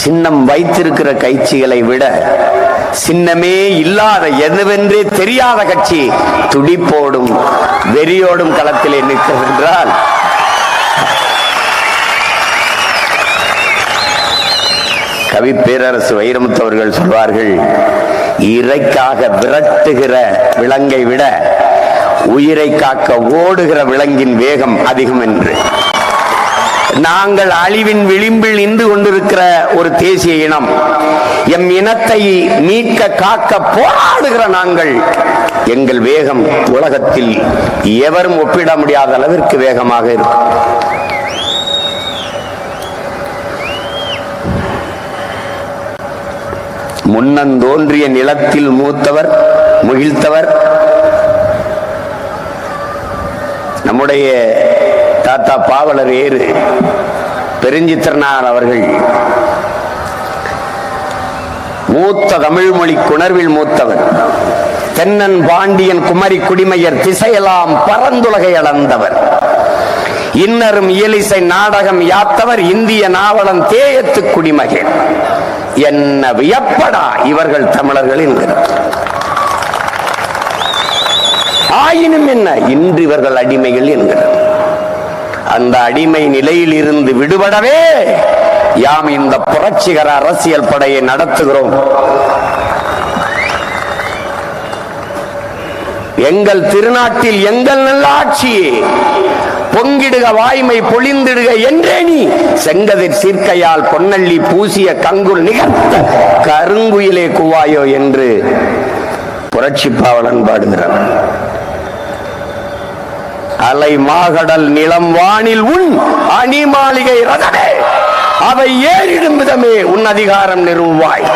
சின்னம் வைத்திருக்கிற கட்சிகளை விட சின்னமே இல்லாத எதுவென்றே தெரியாத கட்சி துடிப்போடும் வெறியோடும் களத்திலே நிற்கின்றால் கவி பேரரசு வைரமுத்து அவர்கள் சொல்வார்கள், இறைக்காக விரட்டுகிற விலங்கை விட உயிரை காக்க ஓடுகிற விலங்கின் வேகம் அதிகம் என்று. நாங்கள் அழிவின் விளிம்பில் நின்று கொண்டிருக்கிற ஒரு தேசிய இனம். எம் இனத்தை மீட்க காக்க போராடுகிற நாங்கள், எங்கள் வேகம் உலகத்தில் எவரும் ஒப்பிட முடியாத அளவிற்கு வேகமாக இருக்கும். முன்னந்தோன்றிய நிலத்தில் மூத்தவர் முகிழ்த்தவர் நம்முடைய தாத்தா பாவலர் ஏறு பெருஞ்சித்திரனார் அவர்கள். மூத்த தமிழ் மொழி குணர்வில் மூத்தவர். தென்னன் பாண்டியன் குமரி குடிமையர் திசையெல்லாம் பரந்துலகை அளந்தவர். இன்னரும் இயலிசை நாடகம் யாத்தவர் இந்திய நாவலன் தேயத்து குடிமகன். என்ன வியப்படா இவர்கள் தமிழர்கள் என்கிறார். ஆயினும் என்ன, இன்று இவர்கள் அடிமைகள் என்கிறார். அந்த அடிமை நிலையில் இருந்து விடுபடவே யாம் இந்த புரட்சிகர அரசியல் படையை நடத்துகிறோம். எங்கள் திருநாட்டில் எங்கள் நல்லாட்சியே பொங்கிடுக வாய்மை பொழிந்திடுக என்றே நீ செங்கதிர் சீர்க்கையால் பொன்னள்ளி பூசிய கங்குல் நிகழ்த்த கருங்குயிலே குவாயோ என்று புரட்சி பாவலன் பாடுகிறார். அலை மாகடல் நிலம் வானில் உன் அணி மாளிகை ரதமே அவை ஏறிடும் விதமே உன் அதிகாரம் நிறுவாய்.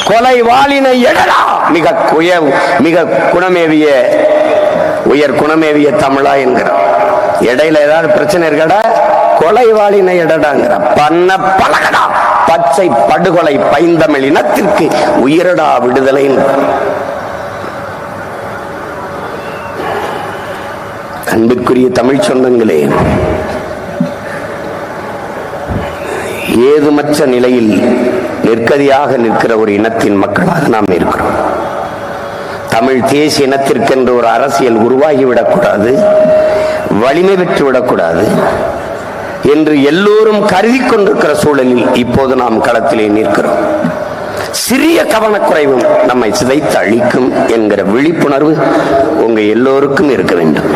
கொலை வாளினை எடடா மிக குணமேவிய உயர் குணமேவிய தமிழா என்கிறார். இடையில ஏதாவது பிரச்சனை இருக்கடா, கொலை வாளினை எடடாங்கிற பண்ண பழகடா பச்சை படுகொலை பைந்தமிழ் இனத்திற்கு உயிரடா விடுதலை. அன்புக்குரிய தமிழ் சொந்தங்களே, ஏதுமற்ற நிலையில் நிற்கதியாக நிற்கிற ஒரு இனத்தின் மக்களாக நாம் இருக்கிறோம். தமிழ் தேசிய இனத்திற்கென்று ஒரு அரசியல் உருவாகிவிடக்கூடாது, வலிமை பெற்றுவிடக்கூடாது என்று எல்லோரும் கருதி கொண்டிருக்கிற சூழலில் இப்போது நாம் களத்திலே நிற்கிறோம். சிறிய கவனக்குறைவும் நம்மை சிதைத்து அழிக்கும் என்கிற விழிப்புணர்வு உங்க எல்லோருக்கும் இருக்க வேண்டும்.